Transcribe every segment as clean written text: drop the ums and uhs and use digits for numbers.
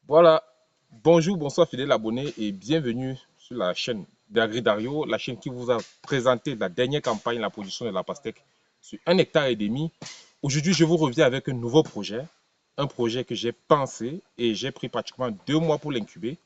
Voilà, bonjour, bonsoir fidèles abonnés et bienvenue sur la chaîne d'Agridario, la chaîne qui vous a présenté la dernière campagne, la production de la pastèque sur 1,5 hectare. Aujourd'hui, je vous reviens avec un nouveau projet, un projet que j'ai pensé et j'ai pris pratiquement 2 mois pour l'incuber.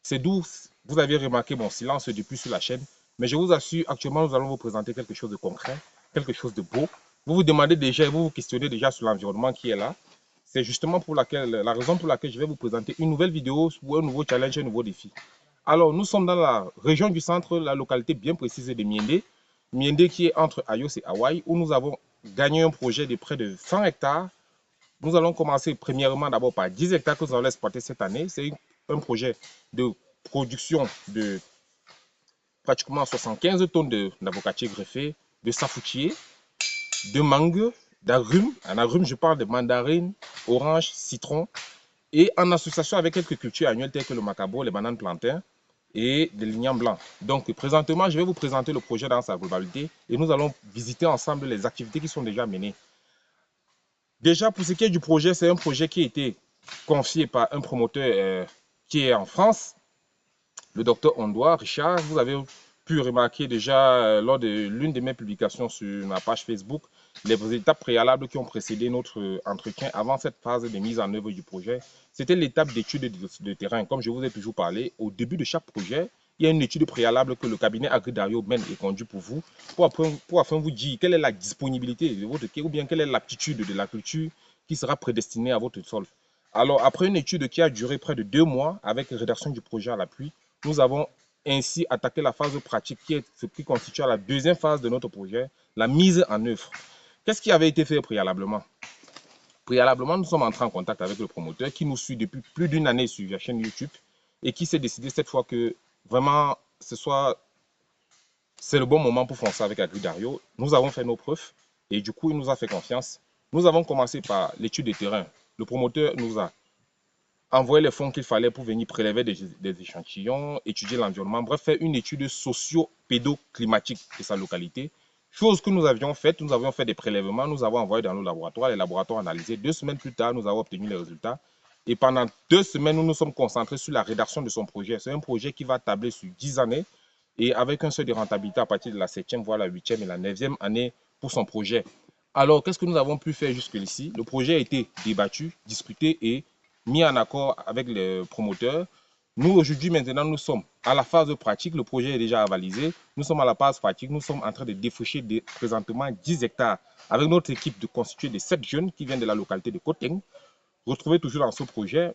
C'est d'où vous avez remarqué mon silence depuis sur la chaîne, mais je vous assure, actuellement, nous allons vous présenter quelque chose de concret, quelque chose de beau. Vous vous demandez déjà, vous vous questionnez déjà sur l'environnement qui est là. C'est justement la raison pour laquelle je vais vous présenter une nouvelle vidéo ou un nouveau challenge, un nouveau défi. Alors, nous sommes dans la région du centre, la localité bien précise de Miende. Miende qui est entre Ayos et Hawaï, où nous avons gagné un projet de près de 100 hectares. Nous allons commencer premièrement d'abord par 10 hectares que nous allons exploiter cette année. C'est un projet de production de pratiquement 75 tonnes d'avocatier greffé, de safoutier, de mangue, d'agrumes. En agrumes, je parle de mandarines, oranges, citron, et en association avec quelques cultures annuelles telles que le macabo, les bananes plantains et des lignans blancs. Donc, présentement, je vais vous présenter le projet dans sa globalité et nous allons visiter ensemble les activités qui sont déjà menées. Déjà, pour ce qui est du projet, c'est un projet qui a été confié par un promoteur qui est en France, le docteur Ondoa Richard. Vous avez pu remarquer déjà lors de l'une de mes publications sur ma page Facebook les étapes préalables qui ont précédé notre entretien avant cette phase de mise en œuvre du projet. C'était l'étape d'étude de terrain. Comme je vous ai toujours parlé, au début de chaque projet, il y a une étude préalable que le cabinet Agridario mène et conduit pour vous, pour afin vous dire quelle est la disponibilité de votre quai ou bien quelle est l'aptitude de la culture qui sera prédestinée à votre sol. Alors, après une étude qui a duré près de 2 mois avec rédaction du projet à l'appui, nous avons ainsi attaqué la phase pratique qui est ce qui constitue la deuxième phase de notre projet, la mise en œuvre. Qu'est-ce qui avait été fait préalablement? Préalablement, nous sommes entrés en contact avec le promoteur qui nous suit depuis plus d'une année sur la chaîne YouTube et qui s'est décidé cette fois que vraiment c'est le bon moment pour foncer avec Agridario. Nous avons fait nos preuves et du coup, il nous a fait confiance. Nous avons commencé par l'étude de terrain. Le promoteur nous a envoyer les fonds qu'il fallait pour venir prélever des échantillons, étudier l'environnement, bref, faire une étude socio-pédoclimatique de sa localité. Chose que nous avions faite, nous avions fait des prélèvements, nous avons envoyé dans nos laboratoires, les laboratoires analysés. 2 semaines plus tard, nous avons obtenu les résultats. Et pendant 2 semaines, nous nous sommes concentrés sur la rédaction de son projet. C'est un projet qui va tabler sur 10 années et avec un seuil de rentabilité à partir de la 7e, voire la 8e et la 9e année pour son projet. Alors, qu'est-ce que nous avons pu faire jusqu'ici? Le projet a été débattu, discuté et mis en accord avec les promoteurs. Nous, aujourd'hui, maintenant, nous sommes à la phase pratique. Le projet est déjà avalisé. Nous sommes à la phase pratique. Nous sommes en train de défricher présentement 10 hectares avec notre équipe constituée de 7 jeunes qui viennent de la localité de Koteng. Retrouvés toujours dans ce projet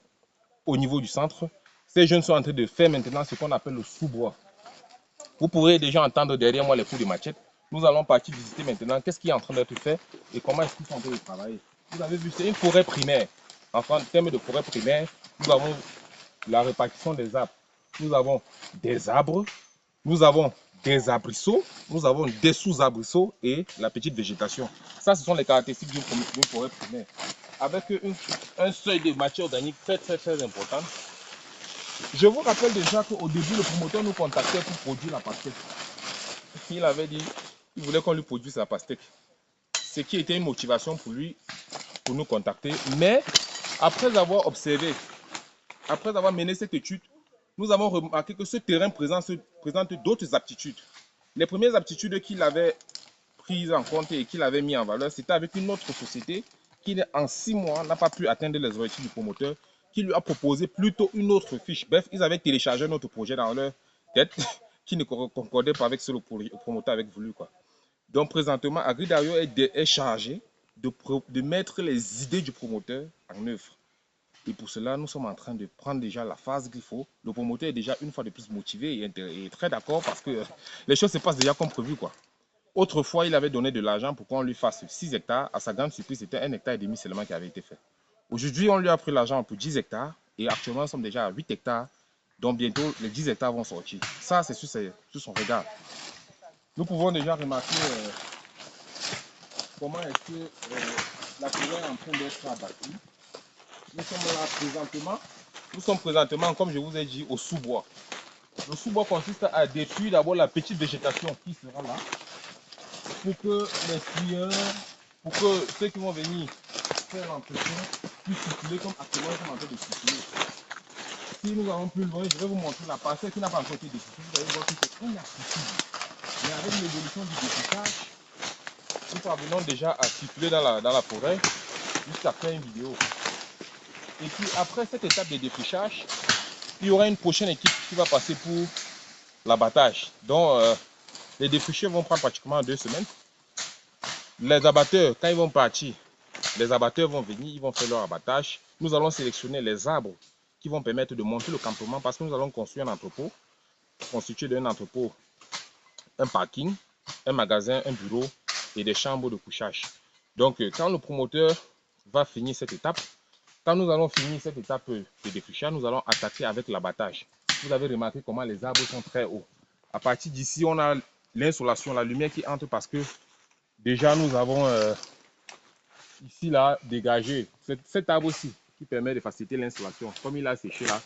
au niveau du centre. Ces jeunes sont en train de faire maintenant ce qu'on appelle le sous-bois. Vous pourrez déjà entendre derrière moi les coups de machette. Nous allons partir visiter maintenant qu'est-ce qui est en train d'être fait et comment est-ce qu'ils sont en train de travailler. Vous avez vu, c'est une forêt primaire. En termes de forêt primaire, nous avons la répartition des arbres. Nous avons des arbres, nous avons des arbrisseaux, nous avons des sous-arbrisseaux et la petite végétation. Ça, ce sont les caractéristiques d'une forêt primaire. Avec un seuil de matière organique très, très, très important. Je vous rappelle déjà qu'au début, le promoteur nous contactait pour produire la pastèque. Il avait dit qu'il voulait qu'on lui produise la pastèque. Ce qui était une motivation pour lui, pour nous contacter. Mais après avoir observé, après avoir mené cette étude, nous avons remarqué que ce terrain présente d'autres aptitudes. Les premières aptitudes qu'il avait prises en compte et qu'il avait mis en valeur, c'était avec une autre société qui, en 6 mois, n'a pas pu atteindre les objectifs du promoteur, qui lui a proposé plutôt une autre fiche. Bref, ils avaient téléchargé notre projet dans leur tête, qui ne concordait pas avec ce que le promoteur avait voulu, quoi. Donc, présentement, Agridario est chargé de mettre les idées du promoteur en œuvre. Et pour cela, nous sommes en train de prendre déjà la phase qu'il faut. Le promoteur est déjà une fois de plus motivé et très d'accord parce que les choses se passent déjà comme prévu, quoi. Autrefois, il avait donné de l'argent pour qu'on lui fasse 6 hectares. À sa grande surprise, c'était 1,5 hectare seulement qui avait été fait. Aujourd'hui, on lui a pris l'argent pour 10 hectares et actuellement, nous sommes déjà à 8 hectares. Donc, bientôt, les 10 hectares vont sortir. Ça, c'est sur son regard. Nous pouvons déjà remarquer comment est-ce que la forêt est en train d'être abattue. Nous sommes là présentement. Nous sommes présentement, comme je vous ai dit, au sous-bois. Le sous-bois consiste à détruire d'abord la petite végétation qui sera là pour que les fuyeurs, pour que ceux qui vont venir faire l'entretien puissent circuler comme actuellement nous sommes en train de circuler. ici, nous allons plus loin. Je vais vous montrer la parcelle qui n'a pas encore été découpée. Vous allez voir que c'est inaccessible. Mais avec l'évolution du découpage, nous parvenons déjà à circuler dans la forêt jusqu'à faire une vidéo. Et puis après cette étape de défrichage, il y aura une prochaine équipe qui va passer pour l'abattage. Donc les défricheurs vont prendre pratiquement 2 semaines. Les abatteurs, quand ils vont partir, les abatteurs vont venir, ils vont faire leur abattage. Nous allons sélectionner les arbres qui vont permettre de monter le campement parce que nous allons construire un entrepôt, constitué d'un entrepôt, un parking, un magasin, un bureau et des chambres de couchage. Donc quand le promoteur va finir cette étape, quand nous allons finir cette étape de défrichage, nous allons attaquer avec l'abattage. Vous avez remarqué comment les arbres sont très hauts. À partir d'ici, on a l'insolation, la lumière qui entre parce que déjà nous avons ici là dégagé cet arbre aussi qui permet de faciliter l'installation. Comme il a séché là,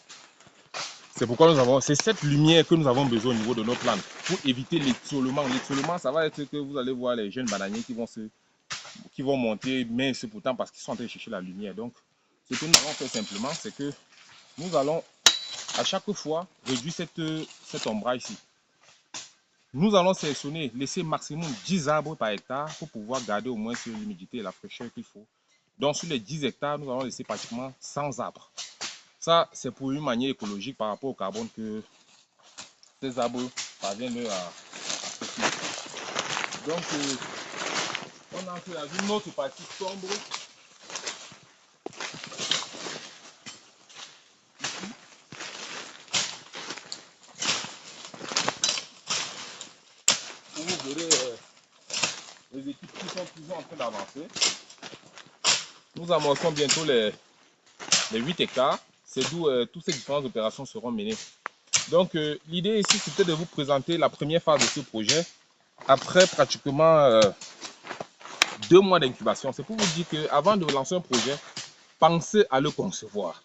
c'est pourquoi c'est cette lumière que nous avons besoin au niveau de nos plantes pour éviter l'étiolement. L'étiolement, ça va être que vous allez voir les jeunes bananiers qui vont monter, mais c'est pourtant parce qu'ils sont en train de chercher la lumière. Donc, ce que nous allons faire simplement, c'est que nous allons à chaque fois réduire cet ombrage ici. Nous allons sélectionner, laisser maximum 10 arbres par hectare pour pouvoir garder au moins sur l'humidité et la fraîcheur qu'il faut. Donc sur les 10 hectares, nous allons laisser pratiquement 100 arbres. Ça, c'est pour une manière écologique par rapport au carbone que ces arbres parviennent à produire. Donc, on entre dans une autre partie sombre. Où vous verrez les équipes qui sont toujours en train d'avancer. Nous amorçons bientôt les 8 hectares. C'est d'où toutes ces différentes opérations seront menées. Donc l'idée ici, c'était de vous présenter la première phase de ce projet après pratiquement 2 mois d'incubation. C'est pour vous dire qu'avant de lancer un projet, pensez à le concevoir.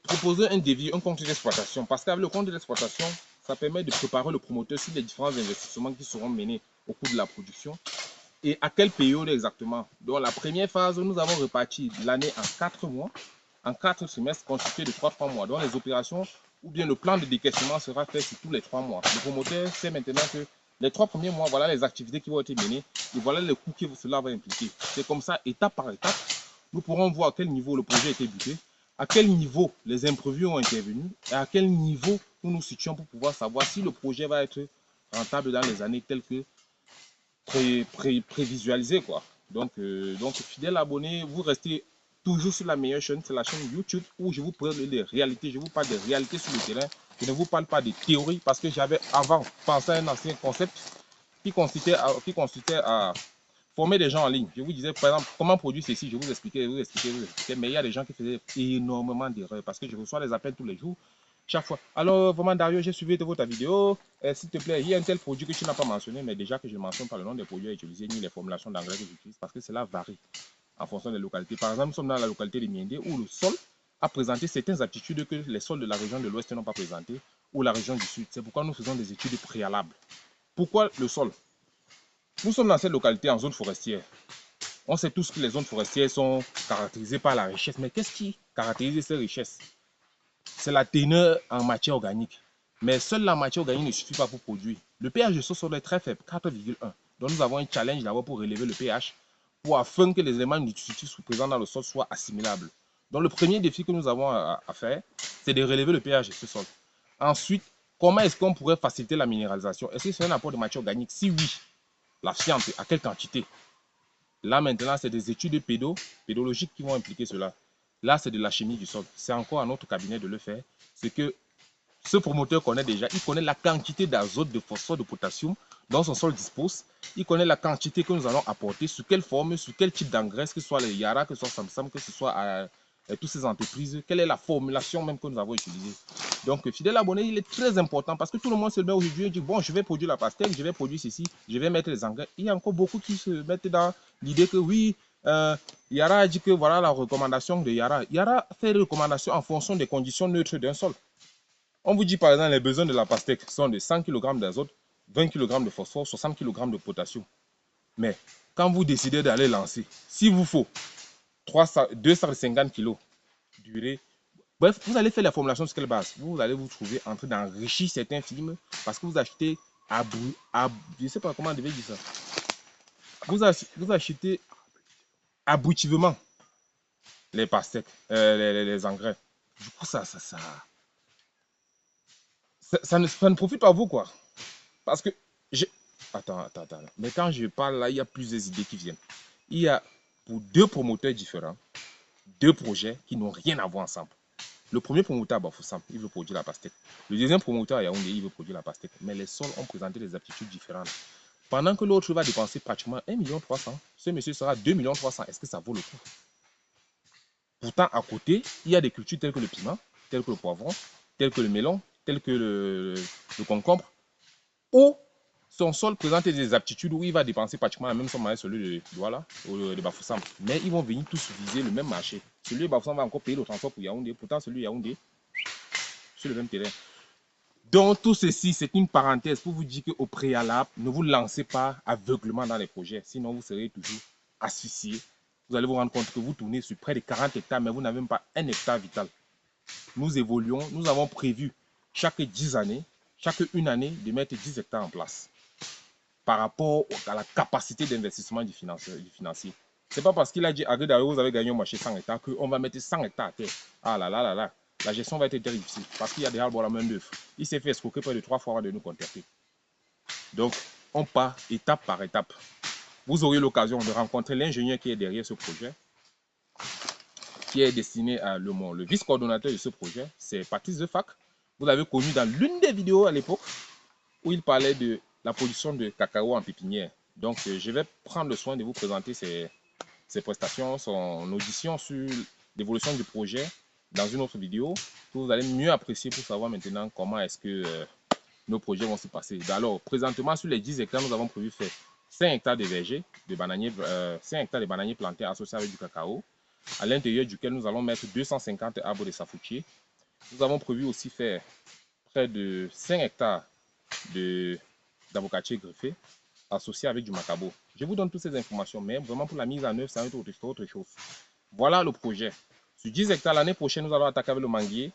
Proposer un devis, un compte d'exploitation. Parce qu'avec le compte d'exploitation, ça permet de préparer le promoteur sur les différents investissements qui seront menés au cours de la production. Et à quelle période exactement? Donc la première phase, nous avons réparti l'année en 4 mois, en 4 semestres constitués de 3 mois. Donc les opérations ou bien le plan de décaissement sera fait sur tous les 3 mois. Le promoteur sait maintenant que les 3 premiers mois, voilà les activités qui vont être menées et voilà les coûts que cela va impliquer. C'est comme ça, étape par étape, nous pourrons voir à quel niveau le projet a été buté, à quel niveau les imprévus ont intervenu et à quel niveau nous nous situons pour pouvoir savoir si le projet va être rentable dans les années telles que prévisualisé quoi. Donc fidèles abonnés, vous restez toujours sur la meilleure chaîne, c'est la chaîne YouTube où je vous parle des réalités, je vous parle des réalités sur le terrain. Je ne vous parle pas de théorie parce que j'avais avant pensé à un ancien concept qui consistait à former des gens en ligne. Je vous disais par exemple comment produire ceci, je vous expliquais, mais il y a des gens qui faisaient énormément d'erreurs parce que je reçois des appels tous les jours. Chaque fois. Alors, vraiment, Dario, j'ai suivi votre vidéo. S'il te plaît, il y a un tel produit que tu n'as pas mentionné, mais déjà que je ne mentionne pas le nom des produits à utiliser ni les formulations d'engrais que j'utilise parce que cela varie en fonction des localités. Par exemple, nous sommes dans la localité de Miendé où le sol a présenté certaines aptitudes que les sols de la région de l'Ouest n'ont pas présentées ou la région du Sud. C'est pourquoi nous faisons des études préalables. Pourquoi le sol? Nous sommes dans cette localité en zone forestière. On sait tous que les zones forestières sont caractérisées par la richesse. Mais qu'est-ce qui caractérise ces richesses? C'est la teneur en matière organique. Mais seule la matière organique ne suffit pas pour produire. Le pH de ce sol est très faible, 4,1. Donc nous avons un challenge d'abord pour relever le pH, afin que les éléments nutritifs présents dans le sol soient assimilables. Donc le premier défi que nous avons à faire, c'est de relever le pH de ce sol. Ensuite, comment est-ce qu'on pourrait faciliter la minéralisation? Est-ce que c'est un apport de matière organique? Si oui, la fiente, à quelle quantité? Là maintenant, c'est des études pédologiques qui vont impliquer cela. Là, c'est de la chimie du sol. C'est encore à notre cabinet de le faire. C'est que ce promoteur connaît déjà, il connaît la quantité d'azote, de phosphore, de potassium dont son sol dispose. Il connaît la quantité que nous allons apporter, sous quelle forme, sur quel type d'engrais, que ce soit les Yara, que ce soit Samsam, que ce soit toutes ces entreprises, quelle est la formulation même que nous avons utilisée. Donc, fidèle abonné, il est très important parce que tout le monde se met aujourd'hui et dit bon, je vais produire la pastèque, je vais produire ceci, je vais mettre les engrais. Il y a encore beaucoup qui se mettent dans l'idée que oui, Yara a dit que voilà la recommandation de Yara. Yara fait des recommandations en fonction des conditions neutres d'un sol. On vous dit par exemple les besoins de la pastèque sont de 100 kg d'azote, 20 kg de phosphore, 60 kg de potassium. Mais quand vous décidez d'aller lancer, s'il vous faut 250 kg d'urée, Bref, vous allez faire la formulation sur quelle base? Vous allez vous trouver en train d'enrichir certains films parce que vous achetez je ne sais pas comment on devait dire ça. Vous achetez aboutivement les pastèques, les engrais. Du coup, ça ne profite pas à vous, quoi. Parce que Attends. Mais quand je parle là, il y a plusieurs idées qui viennent. Il y a pour deux promoteurs différents, deux projets qui n'ont rien à voir ensemble. Le premier promoteur à Bafoussam, il veut produire la pastèque. Le deuxième promoteur à Yaoundé, il veut produire la pastèque. Mais les sols ont présenté des aptitudes différentes. Pendant que l'autre va dépenser pratiquement 1,3 million, ce monsieur sera 2,3 millions. Est-ce que ça vaut le coup? Pourtant, à côté, il y a des cultures telles que le piment, telles que le poivron, telles que le melon, telles que le concombre, où son sol présente des aptitudes où il va dépenser pratiquement la même somme avec celui de, voilà, de Bafoussam. Mais ils vont venir tous viser le même marché. Celui de Bafoussam va encore payer le transport pour Yaoundé. Pourtant, celui de Yaoundé, sur le même terrain. Donc, tout ceci, c'est une parenthèse pour vous dire qu'au préalable, ne vous lancez pas aveuglement dans les projets. Sinon, vous serez toujours asphyxié. Vous allez vous rendre compte que vous tournez sur près de 40 hectares, mais vous n'avez même pas un hectare vital. Nous évoluons, nous avons prévu chaque 10 années, chaque une année, de mettre 10 hectares en place par rapport à la capacité d'investissement du financier. Ce n'est pas parce qu'il a dit à vous avez gagné au marché 100 hectares qu'on va mettre 100 hectares à terre. Ah là là là là. La gestion va être très difficile parce qu'il y a des arbres à la main d'œuvre. Il s'est fait escroquer près de 3 fois avant de nous contacter. Donc, on part étape par étape. Vous aurez l'occasion de rencontrer l'ingénieur qui est derrière ce projet, qui est destiné à Le Mans. Le vice-coordonnateur de ce projet, c'est Patrice Defac. Vous l'avez connu dans l'une des vidéos à l'époque où il parlait de la production de cacao en pépinière. Donc, je vais prendre le soin de vous présenter ses prestations, son audition sur l'évolution du projet dans une autre vidéo que vous allez mieux apprécier pour savoir maintenant comment est-ce que nos projets vont se passer. Alors, présentement, sur les 10 hectares, nous avons prévu faire 5 hectares de vergers, de bananiers, 5 hectares de bananiers plantés associés avec du cacao, à l'intérieur duquel nous allons mettre 250 arbres de safoutier. Nous avons prévu aussi faire près de 5 hectares d'avocatier greffé associé avec du macabo. Je vous donne toutes ces informations, mais vraiment pour la mise en œuvre, ça va être autre chose. Voilà le projet. Sur 10 hectares, l'année prochaine, nous allons attaquer avec le manguier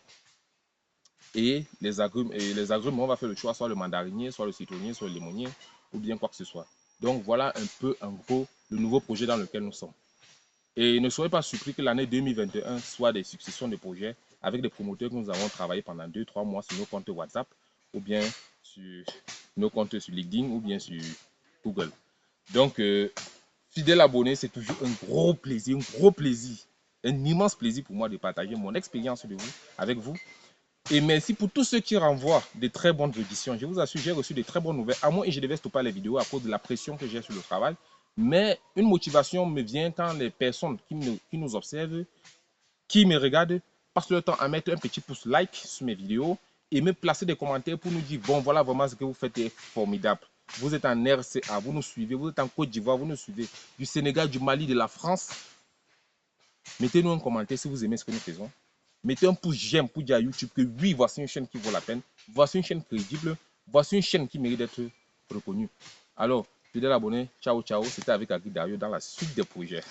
et les agrumes. Et les agrumes, on va faire le choix, soit le mandarinier, soit le citronnier, soit le limonier, ou bien quoi que ce soit. Donc voilà un peu, en gros, le nouveau projet dans lequel nous sommes. Et ne soyez pas surpris que l'année 2021 soit des successions de projets avec des promoteurs que nous avons travaillé pendant 2-3 mois sur nos comptes WhatsApp, ou bien sur nos comptes sur LinkedIn, ou bien sur Google. Donc, fidèle abonné, c'est toujours un gros plaisir, un immense plaisir pour moi de partager mon expérience de vous, avec vous. Et merci pour tous ceux qui renvoient de très bonnes auditions. Je vous assure, j'ai reçu de très bonnes nouvelles. À moi, et je devais stopper les vidéos à cause de la pression que j'ai sur le travail. Mais une motivation me vient quand les personnes qui nous observent, qui me regardent, passent leur temps à mettre un petit pouce like sur mes vidéos et me placer des commentaires pour nous dire, bon, voilà vraiment ce que vous faites est formidable. Vous êtes en RCA, vous nous suivez, vous êtes en Côte d'Ivoire, vous nous suivez, du Sénégal, du Mali, de la France. Mettez-nous un commentaire si vous aimez ce que nous faisons. Mettez un pouce j'aime pour dire à YouTube que oui, voici une chaîne qui vaut la peine. Voici une chaîne crédible. Voici une chaîne qui mérite d'être reconnue. Alors, fidèles abonnés, ciao, ciao. C'était avec Agui Dario dans la suite des projets.